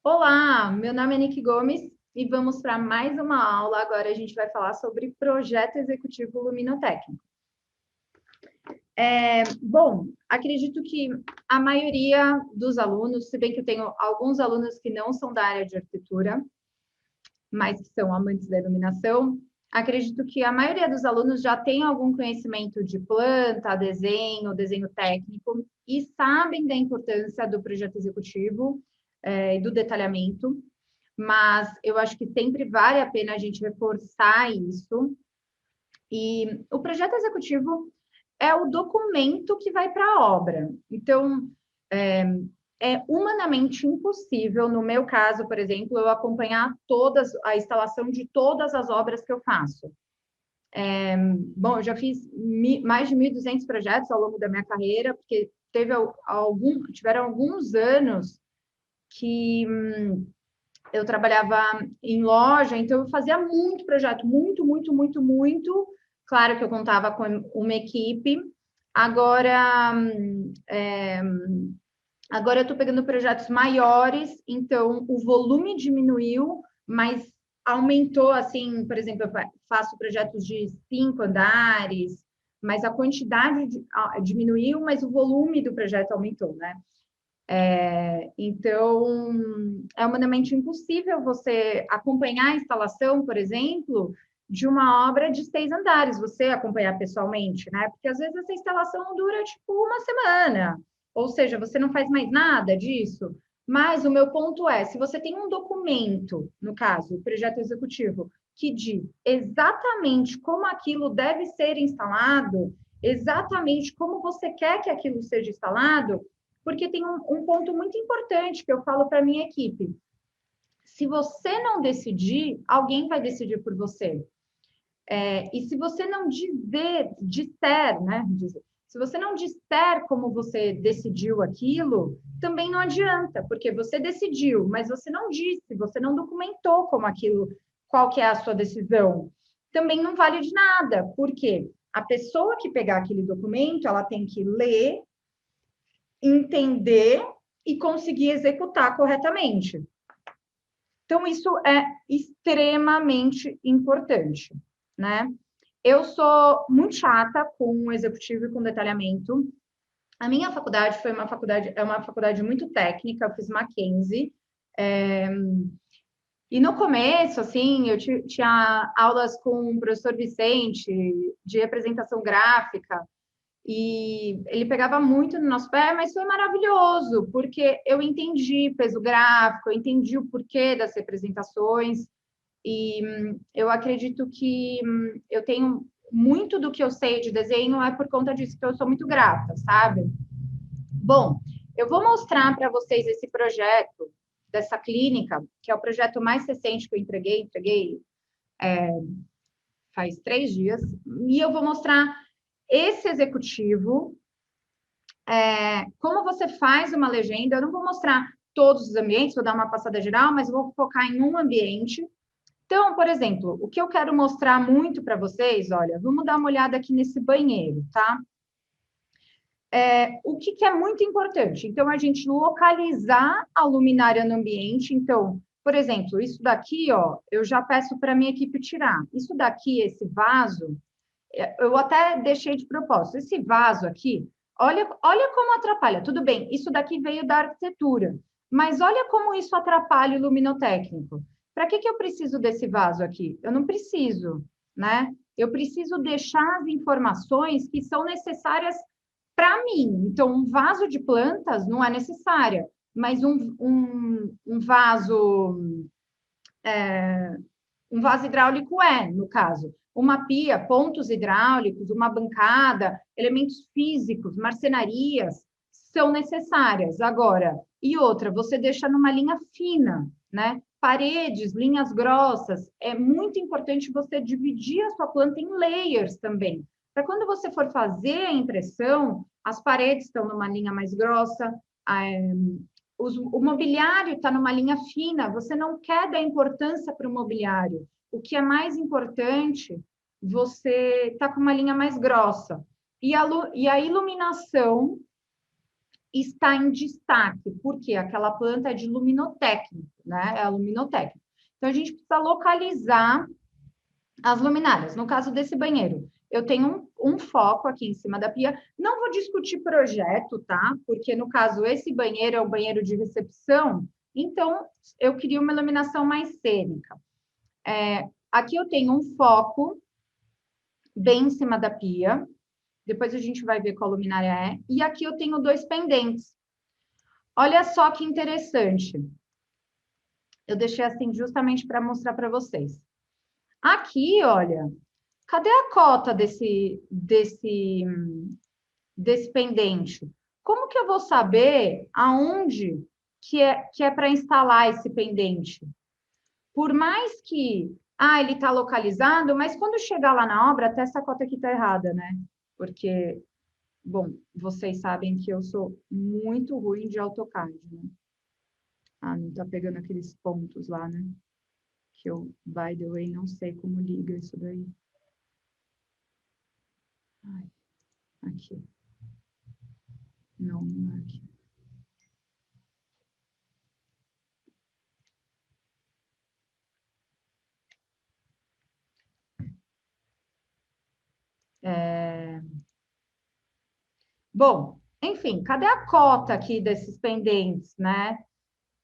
Olá, meu nome é Nick Gomes e vamos para mais uma aula. Agora a gente vai falar sobre projeto executivo luminotécnico. Bom, acredito que a maioria dos alunos, se bem que eu tenho alguns alunos que não são da área de arquitetura, mas que são amantes da iluminação, acredito que a maioria dos alunos já tem algum conhecimento de planta, desenho técnico e sabem da importância do projeto executivo e do detalhamento, mas eu acho que sempre vale a pena a gente reforçar isso. E o projeto executivo é o documento que vai para a obra. Então, é humanamente impossível, no meu caso, por exemplo, eu acompanhar a instalação de todas as obras que eu faço. Bom, eu já fiz mais de 1.200 projetos ao longo da minha carreira, porque tiveram alguns anos que eu trabalhava em loja, então eu fazia muito projeto, muito. Claro que eu contava com uma equipe. Agora, agora eu estou pegando projetos maiores, então o volume diminuiu, mas aumentou, assim, por exemplo, eu faço projetos de 5 andares, mas a quantidade diminuiu, mas o volume do projeto aumentou, né? Então, é humanamente impossível você acompanhar a instalação, por exemplo, de uma obra de 6 andares, você acompanhar pessoalmente, né? Porque às vezes essa instalação dura tipo uma semana, ou seja, você não faz mais nada disso. Mas o meu ponto é, se você tem um documento, no caso, o projeto executivo, que diz exatamente como aquilo deve ser instalado, exatamente como você quer que aquilo seja instalado, porque tem um ponto muito importante que eu falo para a minha equipe. Se você não decidir, alguém vai decidir por você. E se você não disser, né? Se você não disser como você decidiu aquilo, também não adianta, porque você decidiu, mas você não disse, você não documentou como aquilo, qual que é a sua decisão. Também não vale de nada, porque a pessoa que pegar aquele documento, ela tem que ler, entender e conseguir executar corretamente. Então, isso é extremamente importante, né? Eu sou muito chata com o executivo e com detalhamento. A minha faculdade é uma faculdade muito técnica, eu fiz Mackenzie. E no começo, assim, eu tinha aulas com o professor Vicente de representação gráfica, e ele pegava muito no nosso pé, mas foi maravilhoso, porque eu entendi peso gráfico, eu entendi o porquê das representações, e eu acredito que eu tenho muito do que eu sei de desenho é por conta disso, que eu sou muito grata, sabe? Bom, eu vou mostrar para vocês esse projeto dessa clínica, que é o projeto mais recente que eu entreguei faz 3 dias, e eu vou mostrar esse executivo, como você faz uma legenda. Eu não vou mostrar todos os ambientes, vou dar uma passada geral, mas vou focar em um ambiente. Então, por exemplo, o que eu quero mostrar muito para vocês, olha, vamos dar uma olhada aqui nesse banheiro, tá? O que é muito importante? Então, a gente localizar a luminária no ambiente. Então, por exemplo, isso daqui, ó, eu já peço para a minha equipe tirar. Isso daqui, esse vaso, eu até deixei de propósito. Esse vaso aqui, olha como atrapalha. Tudo bem, isso daqui veio da arquitetura, mas olha como isso atrapalha o luminotécnico. Para que eu preciso desse vaso aqui? Eu não preciso, né? Eu preciso deixar as informações que são necessárias para mim. Então, um vaso de plantas não é necessária, mas um vaso hidráulico no caso. Uma pia, pontos hidráulicos, uma bancada, elementos físicos, marcenarias, são necessárias. Agora, e outra, você deixa numa linha fina, né? Paredes, linhas grossas. É muito importante você dividir a sua planta em layers também. Para quando você for fazer a impressão, as paredes estão numa linha mais grossa, o mobiliário está numa linha fina, você não quer dar importância para o mobiliário. O que é mais importante, você está com uma linha mais grossa. E a iluminação está em destaque, porque aquela planta é de luminotécnico. né? É a luminotécnica. Então, a gente precisa localizar as luminárias. No caso desse banheiro, eu tenho um foco aqui em cima da pia. Não vou discutir projeto, tá? Porque, no caso, esse banheiro é um banheiro de recepção, então, eu queria uma iluminação mais cênica. Aqui eu tenho um foco bem em cima da pia. Depois a gente vai ver qual luminária é. E aqui eu tenho 2 pendentes. Olha só que interessante. Eu deixei assim justamente para mostrar para vocês. Aqui, olha, cadê a cota desse pendente? Como que eu vou saber aonde que é para instalar esse pendente? Por mais que, ele está localizado, mas quando chegar lá na obra, até essa cota aqui está errada, né? Porque, bom, vocês sabem que eu sou muito ruim de AutoCAD, né? Não tá pegando aqueles pontos lá, né? Que eu, by the way, não sei como liga isso daí. Aqui. Não é aqui. Bom, enfim, cadê a cota aqui desses pendentes, né?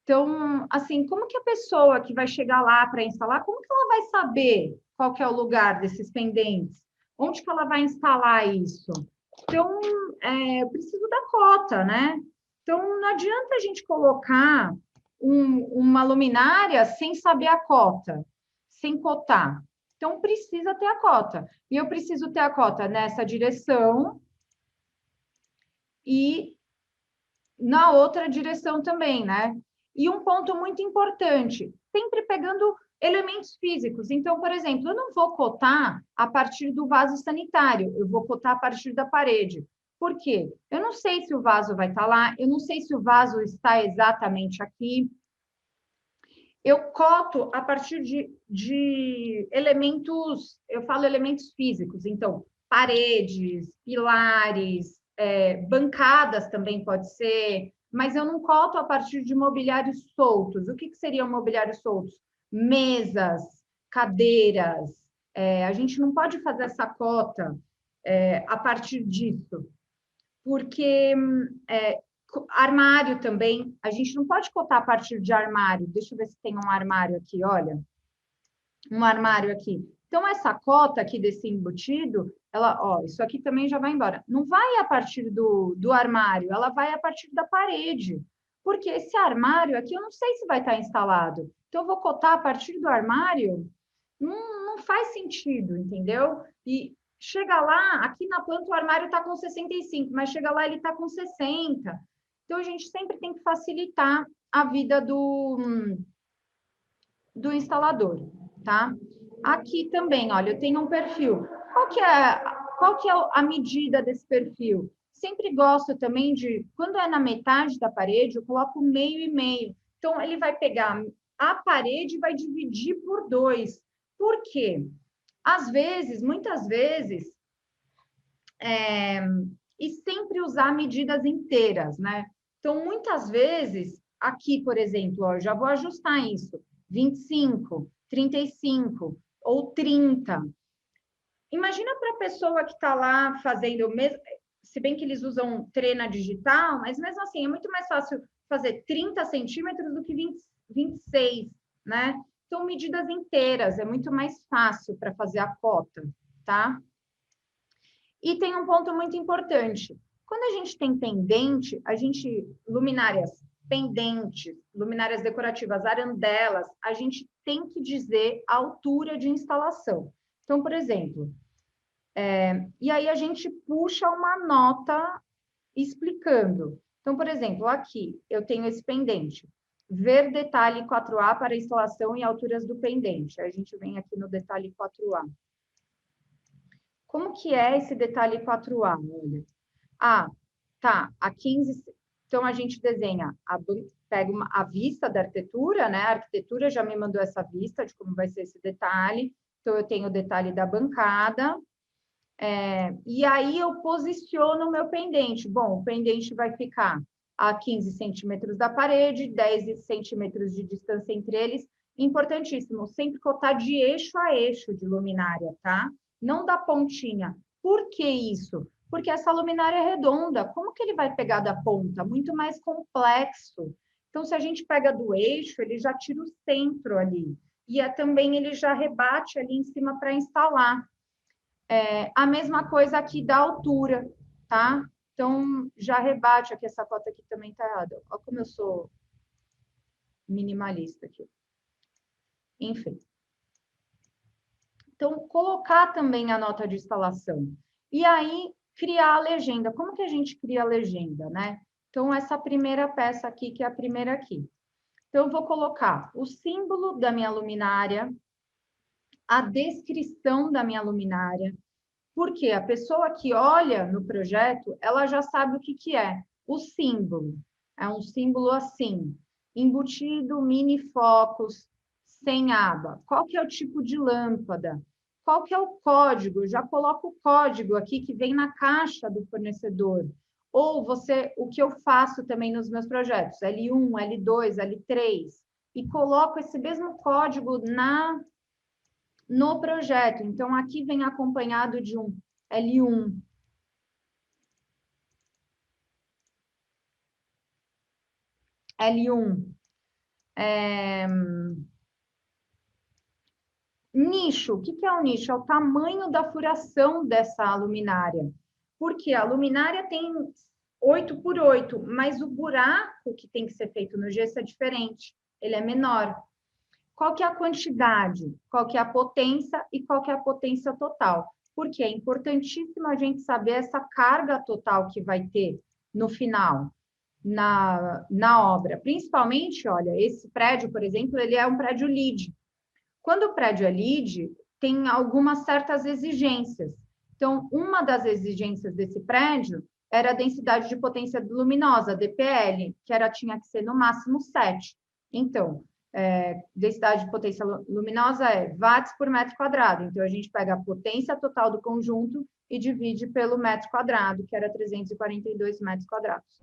Então, assim, como que a pessoa que vai chegar lá para instalar, como que ela vai saber qual que é o lugar desses pendentes? Onde que ela vai instalar isso? Então, eu preciso da cota, né? Então, não adianta a gente colocar uma luminária sem saber a cota, sem cotar. Então, precisa ter a cota. E eu preciso ter a cota nessa direção e na outra direção também, né? E um ponto muito importante, sempre pegando elementos físicos. Então, por exemplo, eu não vou cotar a partir do vaso sanitário, eu vou cotar a partir da parede. Por quê? Eu não sei se o vaso vai estar lá, eu não sei se o vaso está exatamente aqui. Eu coto a partir de elementos, eu falo elementos físicos, então, paredes, pilares, bancadas também pode ser, mas eu não coto a partir de mobiliários soltos. O que seriam mobiliários soltos? Mesas, cadeiras. A gente não pode fazer essa cota a partir disso, porque armário também, a gente não pode cotar a partir de armário. Deixa eu ver se tem um armário aqui, olha. Um armário aqui. Então, essa cota aqui desse embutido, isso aqui também já vai embora. Não vai a partir do armário, ela vai a partir da parede. Porque esse armário aqui, eu não sei se vai estar instalado. Então, eu vou cotar a partir do armário? Não faz sentido, entendeu? E chega lá, aqui na planta o armário está com 65, mas chega lá ele está com 60. Então, a gente sempre tem que facilitar a vida do instalador, tá? Aqui também, olha, eu tenho um perfil. Qual que é a medida desse perfil? Sempre gosto também de, quando é na metade da parede, eu coloco meio e meio. Então, ele vai pegar a parede e vai dividir por 2. Por quê? Às vezes, muitas vezes, e sempre usar medidas inteiras, né? Então, muitas vezes, aqui, por exemplo, ó, eu já vou ajustar isso, 25, 35 ou 30. Imagina para a pessoa que está lá fazendo o mesmo, se bem que eles usam trena digital, mas mesmo assim, é muito mais fácil fazer 30 centímetros do que 26, né? Então, medidas inteiras, é muito mais fácil para fazer a cota, tá? E tem um ponto muito importante. Quando a gente tem pendente, luminárias pendentes, luminárias decorativas, arandelas, a gente tem que dizer a altura de instalação. Então, por exemplo, e aí a gente puxa uma nota explicando. Então, por exemplo, aqui eu tenho esse pendente. Ver detalhe 4A para instalação e alturas do pendente. Aí a gente vem aqui no detalhe 4A. Como que é esse detalhe 4A? Olha. Tá, a 15... Então, a gente desenha, pega a vista da arquitetura, né? A arquitetura já me mandou essa vista de como vai ser esse detalhe. Então, eu tenho o detalhe da bancada. E aí, eu posiciono o meu pendente. Bom, o pendente vai ficar a 15 centímetros da parede, 10 centímetros de distância entre eles. Importantíssimo, sempre cotar de eixo a eixo de luminária, tá? Não da pontinha. Por que isso? Porque essa luminária é redonda. Como que ele vai pegar da ponta? Muito mais complexo. Então, se a gente pega do eixo, ele já tira o centro ali. E também ele já rebate ali em cima para instalar. A mesma coisa aqui da altura, tá? Então, já rebate aqui, essa foto aqui também tá errada. Olha como eu sou minimalista aqui. Enfim. Então, colocar também a nota de instalação. E aí, criar a legenda. Como que a gente cria a legenda, né? Então, essa primeira peça aqui, que é a primeira aqui. Então, eu vou colocar o símbolo da minha luminária, a descrição da minha luminária, porque a pessoa que olha no projeto, ela já sabe o que que é. O símbolo. É um símbolo assim, embutido, mini focos, sem aba. Qual que é o tipo de lâmpada? Qual que é o código? Eu já coloco o código aqui que vem na caixa do fornecedor. Ou o que eu faço também nos meus projetos, L1, L2, L3, e coloco esse mesmo código no projeto. Então, aqui vem acompanhado de um L1. L1. Nicho. O que é o nicho? É o tamanho da furação dessa luminária. Porque a luminária tem 8 por 8, mas o buraco que tem que ser feito no gesso é diferente. Ele é menor. Qual que é a quantidade? Qual que é a potência e qual que é a potência total? Porque é importantíssimo a gente saber essa carga total que vai ter no final, na obra. Principalmente, olha, esse prédio, por exemplo, ele é um prédio LEED. Quando o prédio é LEED, tem algumas certas exigências. Então, uma das exigências desse prédio era a densidade de potência luminosa, DPL, que tinha que ser no máximo 7. Então, densidade de potência luminosa é watts por metro quadrado. Então, a gente pega a potência total do conjunto e divide pelo metro quadrado, que era 342 metros quadrados.